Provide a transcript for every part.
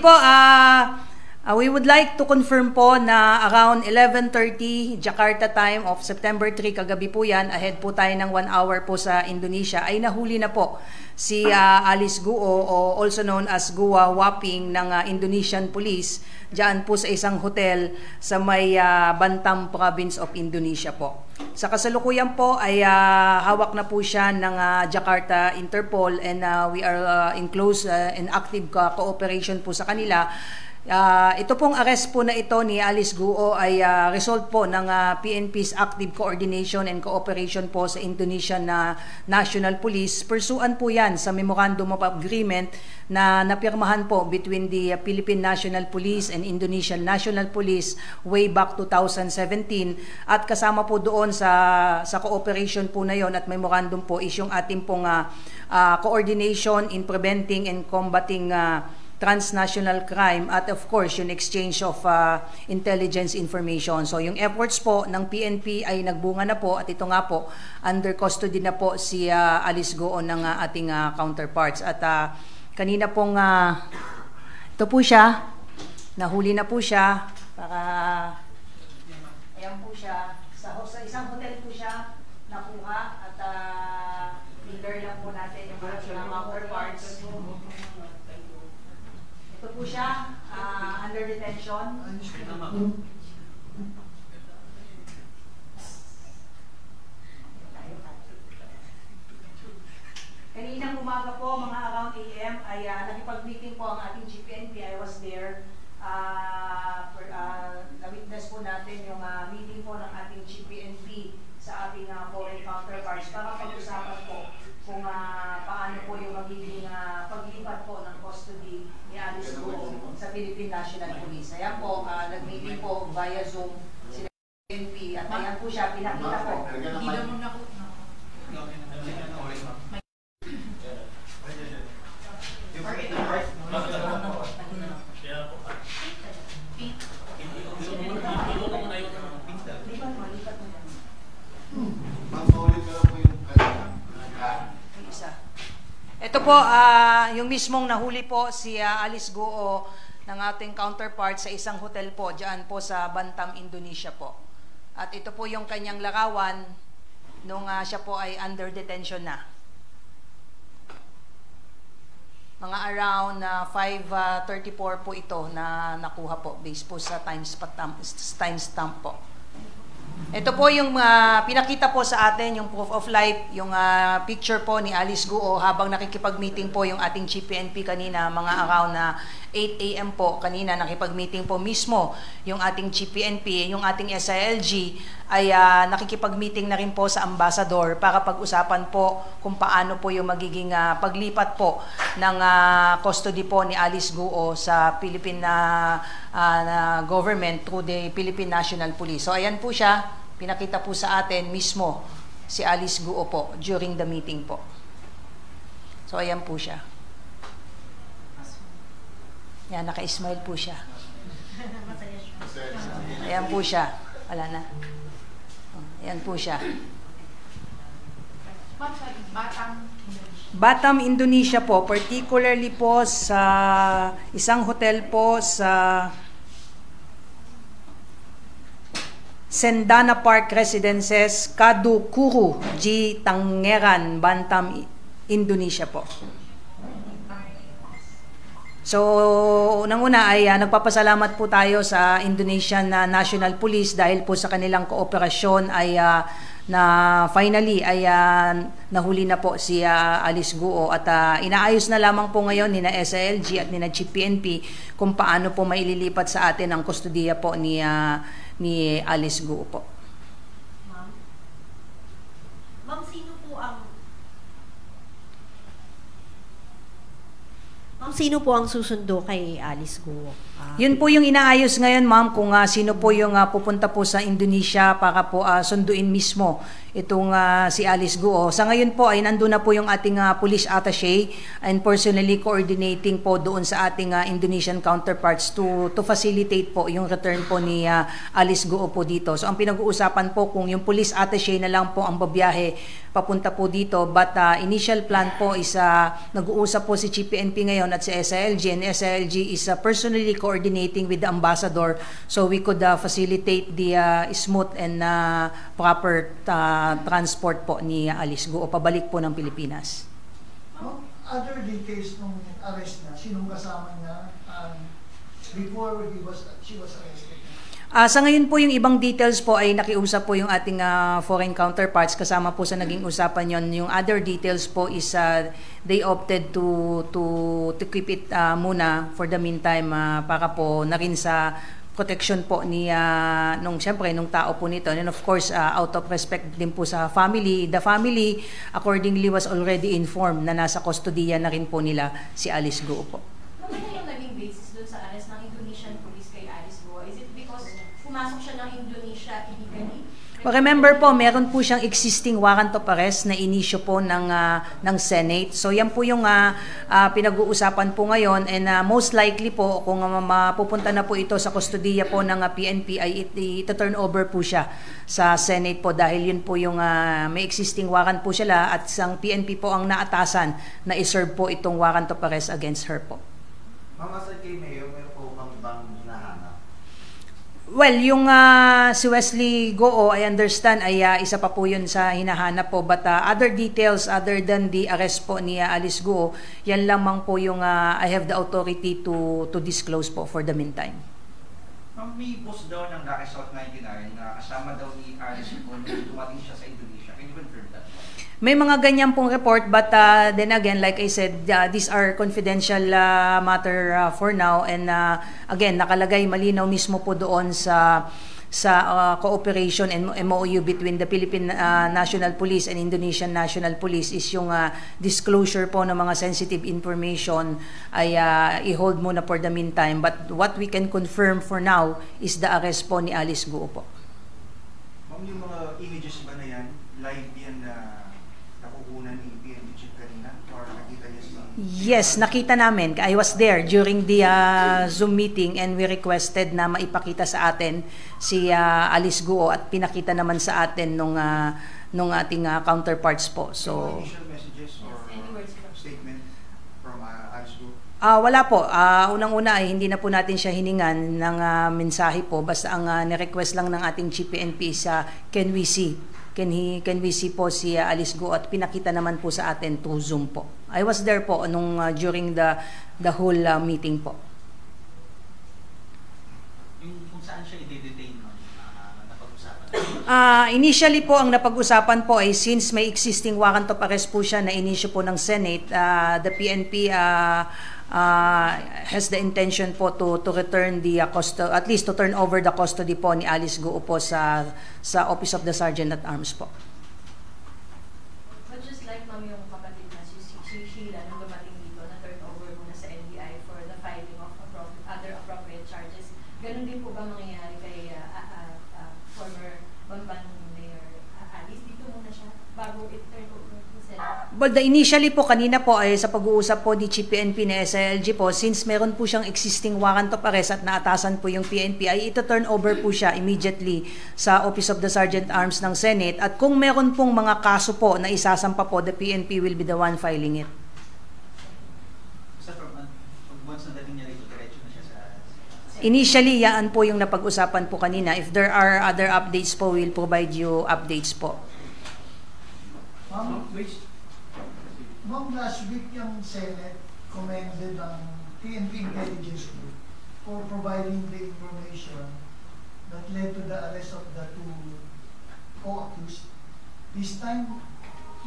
po, we would like to confirm po na around 11:30 Jakarta time of September 3, kagabi po yan, ahead po tayo ng 1 hour po sa Indonesia, ay nahuli na po si Alice Guo, o also known as Gua Waping ng Indonesian Police, diyan po sa isang hotel sa may Bantam Province of Indonesia po. Sa kasalukuyan po ay hawak na po siya ng Jakarta Interpol, and we are in close and active cooperation po sa kanila. Ito pong arrest po na ito ni Alice Guo ay result po ng PNP's active coordination and cooperation po sa Indonesian National Police. Pursuant po yan sa Memorandum of Agreement na napirmahan po between the Philippine National Police and Indonesian National Police way back 2017, at kasama po doon sa cooperation po na yon at memorandum po is yung ating pong coordination in preventing and combating transnational crime, at of course yung exchange of intelligence information. So yung efforts po ng PNP ay nagbunga na po, at ito nga po under custody na po si Alice Guo ng ating counterparts. At kanina pong ito po siya, nahuli na po siya, para ayan po siya, sa isang hotel po siya nakuha, at leader lang po natin yung ating counterparts. Ito po siya, under detention. Kaninang umaga po, mga around AM, ay nakipag-meeting po ang ating GPNP. I was there. Na-witness po natin yung meeting po ng ating GPNP sa ating foreign counterparts para pag-usapan po kung paano po yung magiging paglipat po ng custody ni Alice Guo sa Philippine National Police. Ayan po, nag-meeting po via Zoom sila PNP, at ayan po siya, pinakita po. Hindi naman ako. Ito po, yung mismong nahuli po si Alice Guo ng ating counterpart sa isang hotel po, dyan po sa Bantam, Indonesia po. At ito po yung kanyang larawan nung siya po ay under detention na. Mga around 5:34 po ito na nakuha po, based po sa timestamp po. Ito po yung pinakita po sa atin, yung proof of life, yung picture po ni Alice Guo habang nakikipag-meeting po yung ating GPNP kanina, mga around 8 AM po. Kanina nakipag-meeting po mismo yung ating GPNP, yung ating SILG ay nakikipag-meeting na rin po sa ambassador para pag-usapan po kung paano po yung magiging paglipat po ng custody po ni Alice Guo sa Philippine government through the Philippine National Police. So ayan po siya, pinakita po sa atin mismo si Alice Guo po during the meeting po. So ayan po siya. Yan, naka-smile po siya. Ayan po siya. Wala na. Ayan po siya. Batam, Indonesia po. Particularly po sa isang hotel po sa Sendana Park Residences, Kadukuru, G. Tangeran, Bantam, Indonesia po. So, unang-una ay nagpapasalamat po tayo sa Indonesian National Police dahil po sa kanilang kooperasyon ay na finally ay nahuli na po si Alice Guo, at inaayos na lamang po ngayon ni na SILG at ni na GPNP kung paano po maililipat sa atin ang kustodiya po ni Alice Guo po. Ma'am, sino po ang susundo kay Alice Guo? Yun po yung inaayos ngayon, ma'am, kung sino po yung pupunta po sa Indonesia para po sunduin mismo itong si Alice Guo. Sa ngayon po ay nandun na po yung ating police attaché and personally coordinating po doon sa ating Indonesian counterparts to facilitate po yung return po ni Alice Guo po dito. So ang pinag-uusapan po kung yung police attaché na lang po ang babiyahe papunta po dito, but initial plan po is nag-uusap po si GPNP ngayon at si SILG, and SILG is personally coordinating with the ambassador so we could facilitate the smooth and proper transport po ni Alice Guo pabalik po ng Pilipinas. Other details nung arrest na, sinong kasama niya before she was arrested? Sa ngayon po yung ibang details po ay nakiusap po yung ating foreign counterparts, kasama po sa naging usapan yon. Yung other details po is they opted to keep it muna for the meantime para po na rin sa protection po ni nung syempre nung tao po nito, and of course out of respect din po sa family. The family accordingly was already informed na nasa kustodiya na rin po nila si Alice Guo po. Ano yung naging basis doon sa arrest ng Indonesian police kay Alice Guo? Is it because pumasok siya ng Indonesia illegally? Remember po, meron po siyang existing warrant of arrest na inisyo po ng Senate. So yan po yung pinag-uusapan po ngayon, and most likely po kung mapupunta na po ito sa kustodiya po ng PNP ay ito-turn over po siya sa Senate po dahil yun po yung may existing warrant po sila at ang PNP po ang naatasan na iserve po itong warrant of arrest against her po. Ma'am, aside kay Mayor, meron po bang ibang hinahanap? Well, yung si Wesley Guo, I understand, ay isa pa po yun sa hinahanap po. But other details other than the arrest po ni Alice Guo, yan lamang po yung I have the authority to disclose po for the meantime. Ma'am, may post daw ng Lucky South 99 na kasama daw ni Alice Guo nung dumating siya sa Indonesia. Can you confirm that? May mga ganyan pong report, but then again, like I said, these are confidential matter for now, and again, nakalagay malinaw mismo po doon sa cooperation and MOU between the Philippine National Police and Indonesian National Police is yung disclosure po ng mga sensitive information ay i-hold muna for the meantime, but what we can confirm for now is the arrest po ni Alice Guo po. Ma'am, yung mga images ba na yan, live yan na nakukunan ni PNP Chief kanina? Or nakita niya sa... Yes, nakita namin. I was there during the Zoom meeting, and we requested na maipakita sa atin si Alice Guo at pinakita naman sa atin nung ating counterparts po. So, initial messages or statement from Alice Guo? wala po. Unang-una ay hindi na po natin siya hiningan ng mensahe po. Basta ang nirequest lang ng ating GPNP sa can we see po si Alice Guo, at pinakita naman po sa atin through Zoom po. I was there po nung during the whole meeting po. Yung kung saan siya i-detain mo, napag-usapan? Initially po, ang napag-usapan po ay since may existing warrant of arrest po siya na inisyo po ng Senate, the PNP has the intention po to return the at least to turn over the custody po ni Alice Guo po sa Office of the Sergeant at Arms po. But just like ma'am yung kapatid na si Sheila nung dumating dito na turn over muna sa NBI for the filing of other appropriate charges, ganun din po ba mangyayari kay former Bamban Mayor Alice? Dito muna siya bago i-turn over sa Senate? But initially po, kanina po ay sa pag-uusap po ni GPNP na SILG po, since meron po siyang existing warrant of arrest at naatasan po yung PNP, ay ito-turn over po siya immediately sa Office of the Sergeant Arms ng Senate. At kung meron pong mga kaso po na isasampa po, the PNP will be the one filing it. Sa once na dating niya rito, diretso na siya sa... Initially, yan po yung napag-usapan po kanina. If there are other updates po, we'll provide you updates po. Ma'am, last week yung Senate commended ang PNP Intelligence Group for providing the information that led to the arrest of the two co-accused. This time,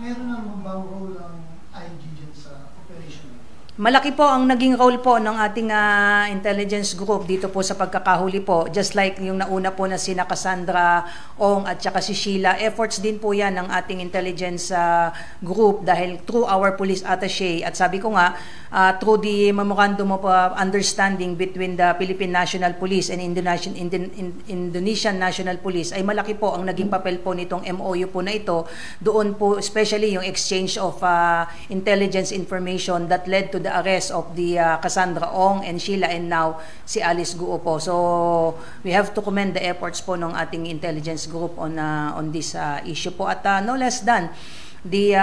meron na bang role ang IG dyan sa operation? Malaki po ang naging role po ng ating intelligence group dito po sa pagkakahuli po. Just like yung nauna po na sina Cassandra Ong at saka si Sheila, efforts din po yan ng ating intelligence group dahil through our police attaché at sabi ko nga, through the memorandum of understanding between the Philippine National Police and Indonesian National Police ay malaki po ang naging papel po nitong MOU po na ito. Doon po especially yung exchange of intelligence information that led to the arrest of the Cassandra Ong and Sheila and now si Alice Guo po. So we have to commend the efforts po ng ating intelligence group on this issue po at no less than the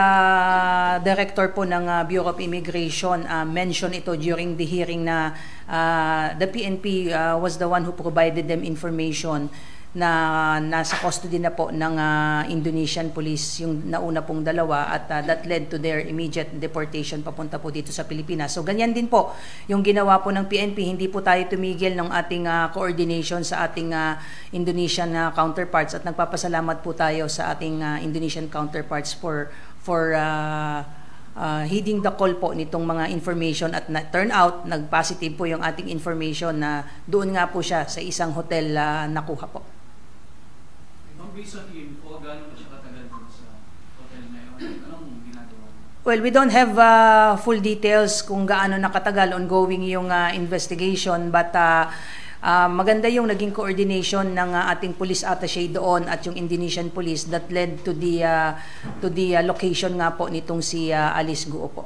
director po ng Bureau of Immigration mentioned ito during the hearing na the PNP was the one who provided them information na nasa custody na po ng Indonesian police yung nauna pong dalawa at that led to their immediate deportation papunta po dito sa Pilipinas. So ganyan din po yung ginawa po ng PNP, hindi po tayo tumigil ng ating coordination sa ating Indonesian counterparts at nagpapasalamat po tayo sa ating Indonesian counterparts for heeding the call po nitong mga information at turn out nag-positive po yung ating information na doon nga po siya sa isang hotel nakuha po. Recent info, gano'n na siya katagal dun sa hotel na yun? Anong ginagawa? Well, we don't have full details kung gaano nakatagal ongoing yung investigation but maganda yung naging coordination ng ating police attaché doon at yung Indonesian police that led to the location nga po nitong si Alice Guo po.